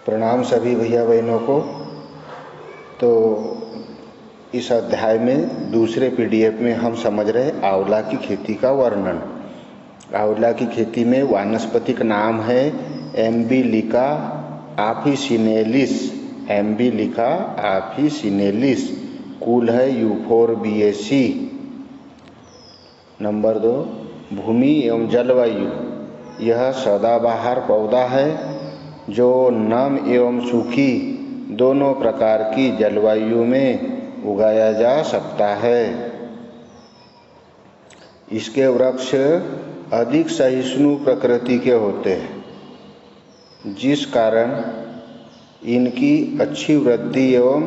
प्रणाम सभी भैया बहनों को। तो इस अध्याय में दूसरे पीडीएफ में हम समझ रहे आंवला की खेती का वर्णन। आंवला की खेती में वानस्पतिक नाम है एम्बिलिका ऑफिसिनेलिस। एम्बिलिका ऑफिसिनेलिस। कुल है यूफोरबिएसी। नंबर 2, भूमि एवं जलवायु। यह सदाबहार पौधा है जो नम एवं सूखी दोनों प्रकार की जलवायु में उगाया जा सकता है। इसके वृक्ष अधिक सहिष्णु प्रकृति के होते हैं, जिस कारण इनकी अच्छी वृद्धि एवं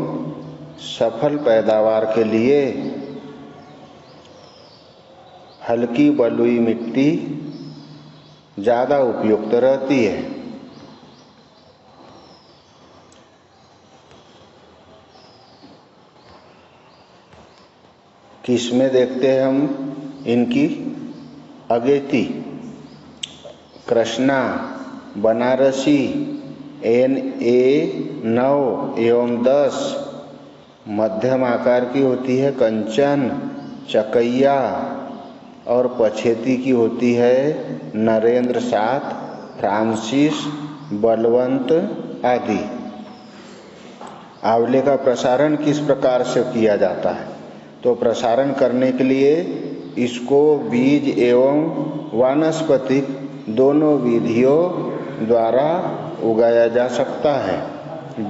सफल पैदावार के लिए हल्की बलुई मिट्टी ज़्यादा उपयुक्त रहती है। किस्में देखते हैं हम इनकी। अगेती, कृष्णा, बनारसी, NA9 एवं 10 मध्यम आकार की होती है। कंचन, चकैया और पछेती की होती है नरेंद्र 7, फ्रांसिस, बलवंत आदि। आंवले का प्रसारण किस प्रकार से किया जाता है? तो प्रसारण करने के लिए इसको बीज एवं वानस्पतिक दोनों विधियों द्वारा उगाया जा सकता है।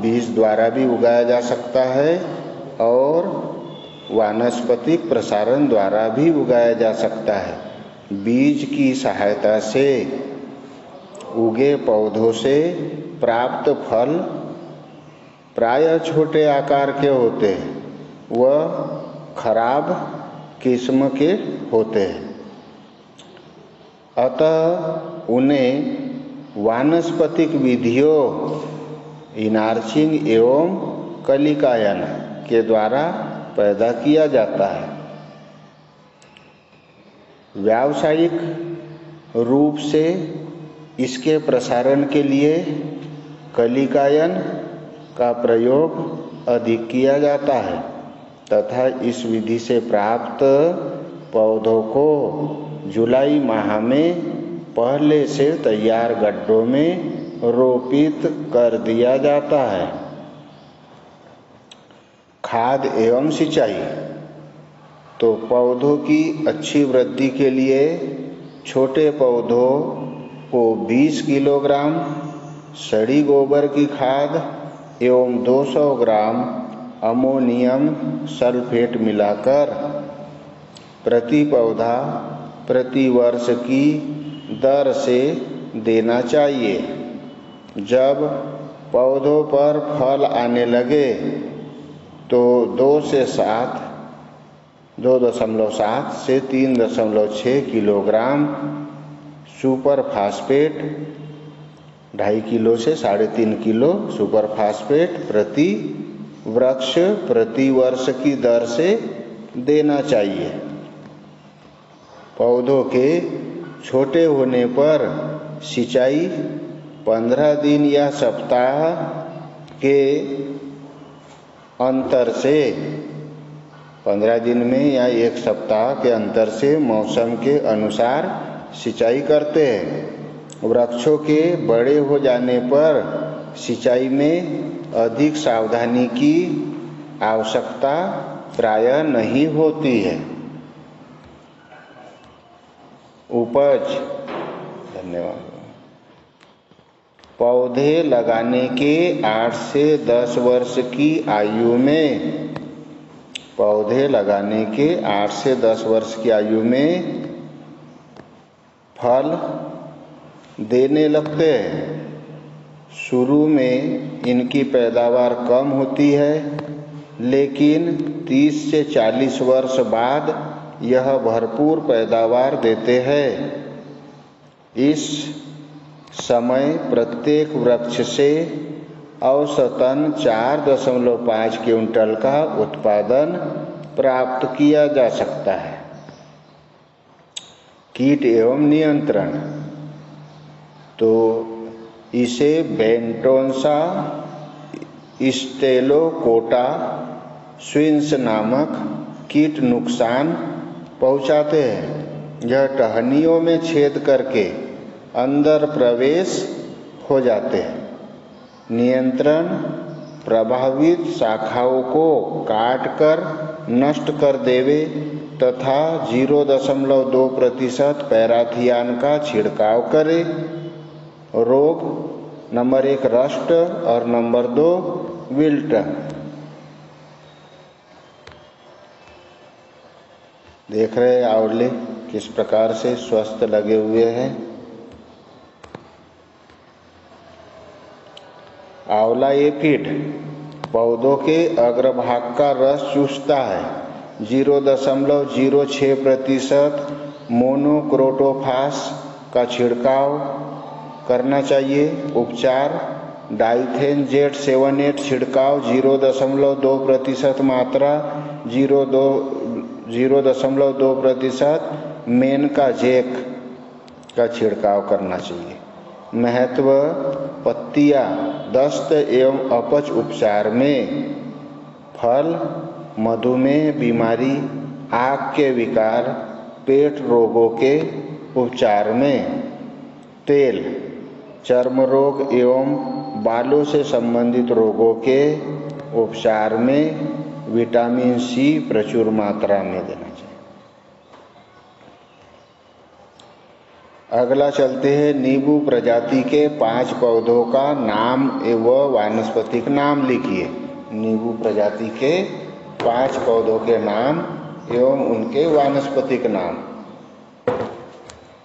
बीज द्वारा भी उगाया जा सकता है और वानस्पतिक प्रसारण द्वारा भी उगाया जा सकता है। बीज की सहायता से उगे पौधों से प्राप्त फल प्रायः छोटे आकार के होते हैं व खराब किस्म के होते हैं। अतः उन्हें वानस्पतिक विधियों इनार्चिंग एवं कलिकायन के द्वारा पैदा किया जाता है। व्यावसायिक रूप से इसके प्रसारण के लिए कलिकायन का प्रयोग अधिक किया जाता है तथा इस विधि से प्राप्त पौधों को जुलाई माह में पहले से तैयार गड्ढों में रोपित कर दिया जाता है। खाद एवं सिंचाई। तो पौधों की अच्छी वृद्धि के लिए छोटे पौधों को 20 किलोग्राम सड़ी गोबर की खाद एवं 200 ग्राम अमोनियम सल्फेट मिलाकर प्रति पौधा प्रति वर्ष की दर से देना चाहिए। जब पौधों पर फल आने लगे तो 2.7 से 3.6 किलोग्राम सुपर फास्फेट, 2.5 किलो से 3.5 किलो सुपर फास्फेट प्रति वृक्ष प्रति वर्ष की दर से देना चाहिए। पौधों के छोटे होने पर सिंचाई 15 दिन या सप्ताह के अंतर से 15 दिन में या एक सप्ताह के अंतर से मौसम के अनुसार सिंचाई करते हैं। वृक्षों के बड़े हो जाने पर सिंचाई में अधिक सावधानी की आवश्यकता प्रायः नहीं होती है। उपज। धन्यवाद। पौधे लगाने के 8 से 10 वर्ष की आयु में फल देने लगते हैं। शुरू में इनकी पैदावार कम होती है, लेकिन 30 से 40 वर्ष बाद यह भरपूर पैदावार देते हैं। इस समय प्रत्येक वृक्ष से औसतन 4.5 क्विंटल का उत्पादन प्राप्त किया जा सकता है। कीट एवं नियंत्रण। तो इसे बेंटोसा स्टेलोकोटा स्विंस नामक कीट नुकसान पहुंचाते हैं। यह टहनियों में छेद करके अंदर प्रवेश हो जाते हैं। नियंत्रण प्रभावित शाखाओं को काटकर नष्ट कर देवे तथा 0.2% पैराथियान का छिड़काव करे। रोग नंबर 1 रस्ट और नंबर 2 विल्ट। देख रहे आंवले किस प्रकार से स्वस्थ लगे हुए हैं। आंवला एफिड पौधों के अग्रभाग का रस चूसता है। 0.06% मोनोक्रोटोफास का छिड़काव करना चाहिए। उपचार डाइथेन Z78 छिड़काव 0.2% मात्रा 0.2% मेन का जैक का छिड़काव करना चाहिए। महत्व पत्तियां दस्त एवं अपच उपचार में, फल मधुमेह बीमारी, आँख के विकार, पेट रोगों के उपचार में, तेल चर्म रोग एवं बालों से संबंधित रोगों के उपचार में, विटामिन सी प्रचुर मात्रा में देना चाहिए। अगला चलते हैं नींबू प्रजाति के 5 पौधों का नाम एवं वानस्पतिक नाम लिखिए। नींबू प्रजाति के 5 पौधों के नाम एवं उनके वानस्पतिक नाम।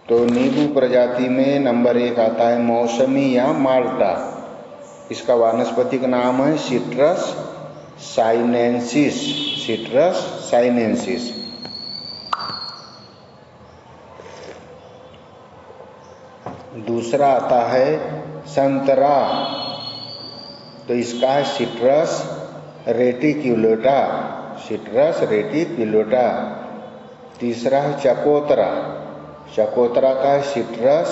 तो नींबू प्रजाति में नंबर 1 आता है मौसमी या माल्टा। इसका वानस्पतिक नाम है सिट्रस साइनेंसिस। Citrus sinensis. दूसरा आता है संतरा, तो इसका है सिट्रस रेटिक्युलेटा। सिट्रस रेटिक्युलेटा। तीसरा है चकोतरा। चकोतरा का है सिट्रस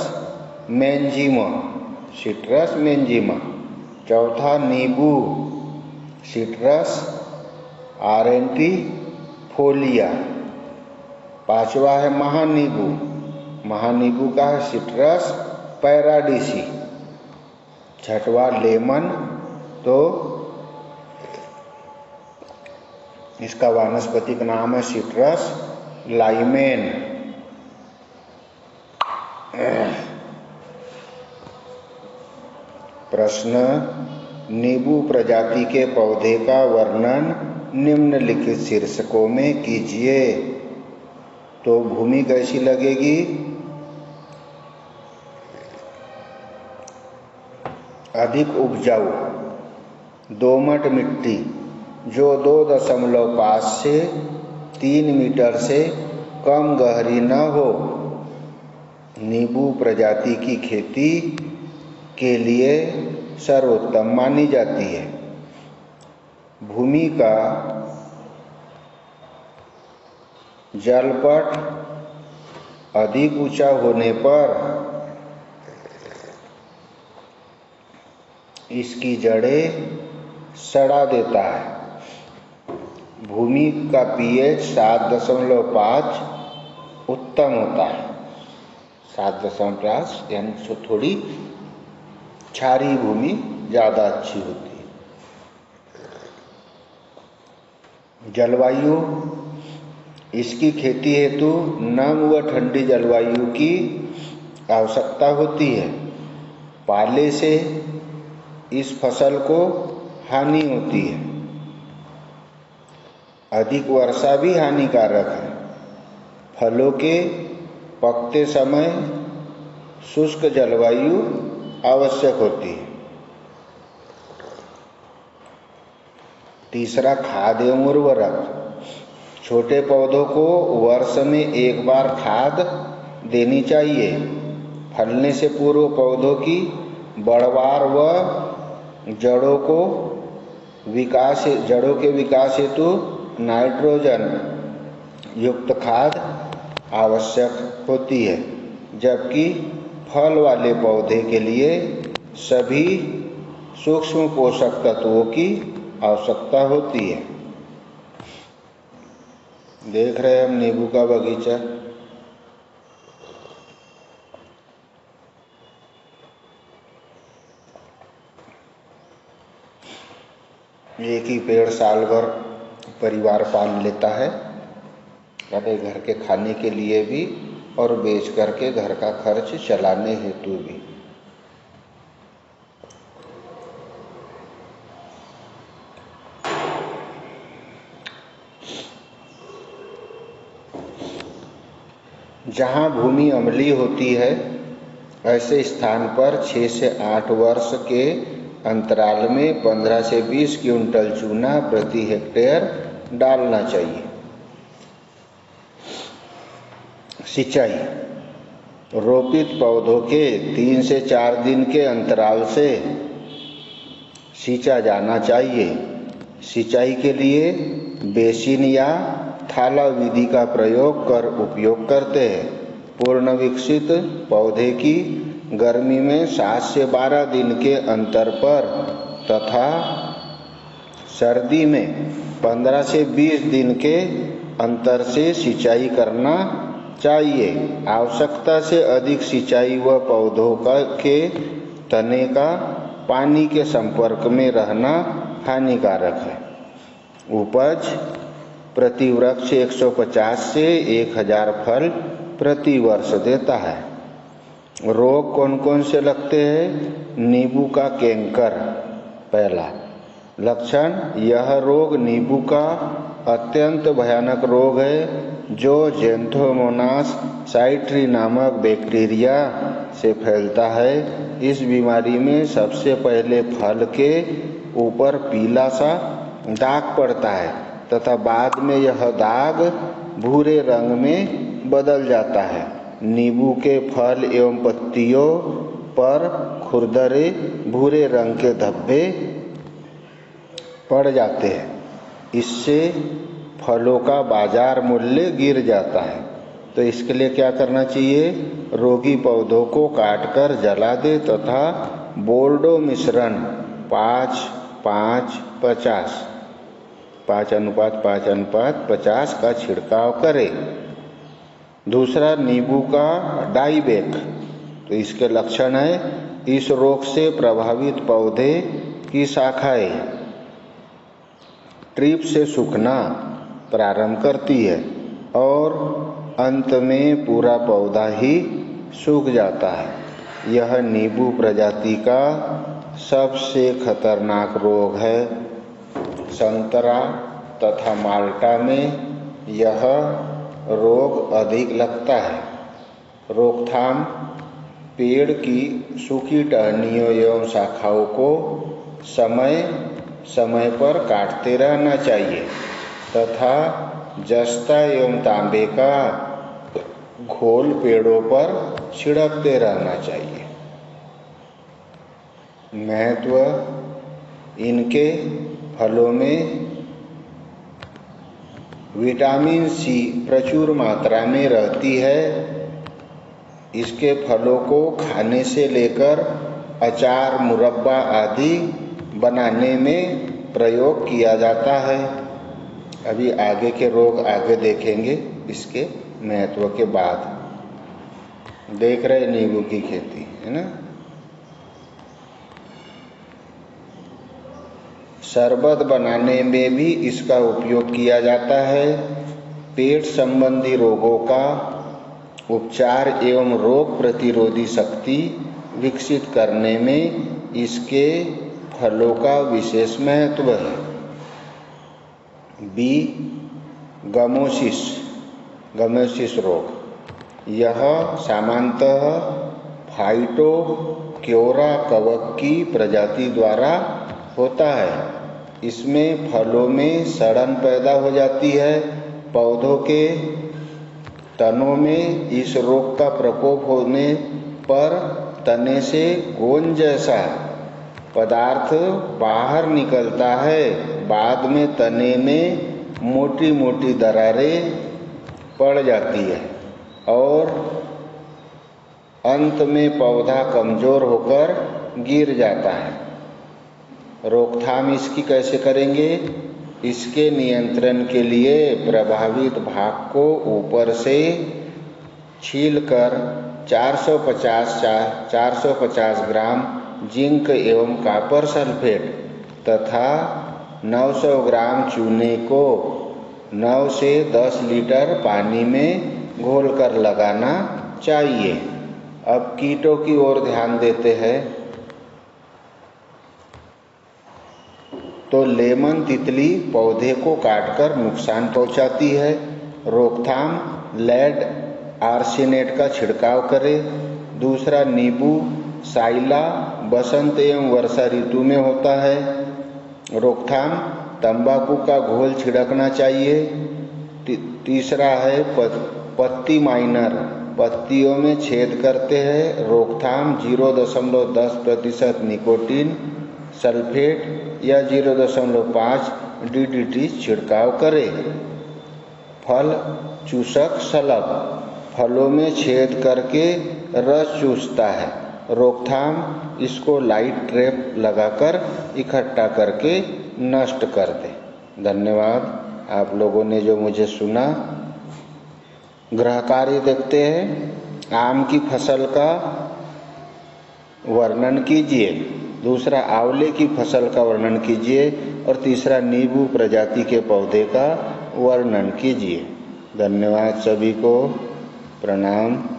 मेंजिमा। सिट्रस मेंजिमा। चौथा नींबू, सिट्रस आरेंटिफोलिया। पांचवा है महानींबू। महानींबू का है सिट्रस पैराडिसी। छठवा लेमन, तो इसका वानस्पतिक नाम है सिट्रस लाइमेन। प्रश्न नींबू प्रजाति के पौधे का वर्णन निम्नलिखित शीर्षकों में कीजिए। तो भूमि कैसी लगेगी? अधिक उपजाऊ दोमट मिट्टी जो 2.5 से 3 मीटर से कम गहरी न हो। नींबू प्रजाति की खेती के लिए सर्वोत्तम मानी जाती है। भूमि का जलपट अधिक ऊंचा होने पर इसकी जड़ें सड़ा देता है। भूमि का pH 7.5 उत्तम होता है। 7.5 यानी थोड़ी क्षारीय भूमि ज़्यादा अच्छी होती है। जलवायु इसकी खेती हेतु नम व ठंडी जलवायु की आवश्यकता होती है। पाले से इस फसल को हानि होती है। अधिक वर्षा भी हानिकारक है। फलों के पकते समय शुष्क जलवायु आवश्यक होती है। तीसरा खाद एवं उर्वरक। छोटे पौधों को वर्ष में 1 बार खाद देनी चाहिए। फलने से पूर्व पौधों की बढ़वार व जड़ों के विकास हेतु नाइट्रोजन युक्त खाद आवश्यक होती है, जबकि फल वाले पौधे के लिए सभी सूक्ष्म पोषक तत्वों की आवश्यकता होती है। देख रहे हैं हम नींबू का बगीचा। एक ही पेड़ साल भर परिवार पाल लेता है, अपने घर के खाने के लिए भी और बेच करके घर का खर्च चलाने हेतु भी। जहाँ भूमि अम्लीय होती है ऐसे स्थान पर 6 से 8 वर्ष के अंतराल में 15 से 20 क्विंटल चूना प्रति हेक्टेयर डालना चाहिए। सिंचाई। रोपित पौधों के 3 से 4 दिन के अंतराल से सींचा जाना चाहिए। सिंचाई के लिए बेसिन या थाला विधि का प्रयोग कर उपयोग करते हैं। पूर्ण विकसित पौधे की गर्मी में 7 से 12 दिन के अंतर पर तथा सर्दी में 15 से 20 दिन के अंतर से सिंचाई करना चाहिए। आवश्यकता से अधिक सिंचाई व पौधों के तने का पानी के संपर्क में रहना हानिकारक है। उपज प्रति वृक्ष 150 से 1000 फल प्रति वर्ष देता है। रोग कौन कौन से लगते हैं? नींबू का कैंकर पहला लक्षण। यह रोग नींबू का अत्यंत भयानक रोग है जो ज़ैंथोमोनास साइट्री नामक बैक्टीरिया से फैलता है। इस बीमारी में सबसे पहले फल के ऊपर पीला सा दाग पड़ता है तथा बाद में यह दाग भूरे रंग में बदल जाता है। नींबू के फल एवं पत्तियों पर खुरदरे भूरे रंग के धब्बे पड़ जाते हैं। इससे फलों का बाजार मूल्य गिर जाता है। तो इसके लिए क्या करना चाहिए? रोगी पौधों को काटकर जला दे तथा बोर्डो मिश्रण 5:5:50 5:5:50 का छिड़काव करे। दूसरा नींबू का डाईबैक। तो इसके लक्षण है इस रोग से प्रभावित पौधे की शाखाएं ट्रिप से सूखना प्रारंभ करती है और अंत में पूरा पौधा ही सूख जाता है। यह नींबू प्रजाति का सबसे खतरनाक रोग है। संतरा तथा माल्टा में यह रोग अधिक लगता है। रोकथाम। पेड़ की सूखी टहनियों एवं शाखाओं को समय समय पर काटते रहना चाहिए तथा जस्ता एवं तांबे का घोल पेड़ों पर छिड़कते रहना चाहिए। महत्व। इनके फलों में विटामिन सी प्रचुर मात्रा में रहती है। इसके फलों को खाने से लेकर अचार, मुरब्बा आदि बनाने में प्रयोग किया जाता है। अभी आगे के रोग आगे देखेंगे इसके महत्व के बाद। देख रहे नींबू की खेती है ना। शरबत बनाने में भी इसका उपयोग किया जाता है। पेट संबंधी रोगों का उपचार एवं रोग प्रतिरोधी शक्ति विकसित करने में इसके फलों का विशेष महत्व है। बी. गमोसिस रोग। यह सामान्यतः फाइटोक्योरा कवक की प्रजाति द्वारा होता है। इसमें फलों में सड़न पैदा हो जाती है। पौधों के तनों में इस रोग का प्रकोप होने पर तने से गोंद जैसा पदार्थ बाहर निकलता है। बाद में तने में मोटी मोटी दरारें पड़ जाती है और अंत में पौधा कमजोर होकर गिर जाता है। रोकथाम इसकी कैसे करेंगे? इसके नियंत्रण के लिए प्रभावित भाग को ऊपर से छीलकर 450 ग्राम जिंक एवं कॉपर सल्फेट तथा 900 ग्राम चूने को 9 से 10 लीटर पानी में घोलकर लगाना चाहिए। अब कीटों की ओर ध्यान देते हैं तो लेमन तितली पौधे को काटकर नुकसान पहुंचाती है। रोकथाम लेड आर्सेनेट का छिड़काव करें। दूसरा, नींबू साइला बसंत एवं वर्षा ऋतु में होता है। रोकथाम तंबाकू का घोल छिड़कना चाहिए। तीसरा है पत्ती माइनर, पत्तियों में छेद करते हैं। रोकथाम 0.10% निकोटीन सल्फेट या 0.5 DDT छिड़काव करें। फल चूसक शलभ फलों में छेद करके रस चूसता है। रोकथाम इसको लाइट ट्रैप लगाकर इकट्ठा करके नष्ट कर दे। धन्यवाद आप लोगों ने जो मुझे सुना। गृह कार्य देखते हैं। आम की फसल का वर्णन कीजिए। दूसरा, आंवले की फसल का वर्णन कीजिए। और तीसरा, नींबू प्रजाति के पौधे का वर्णन कीजिए। धन्यवाद सभी को। प्रणाम।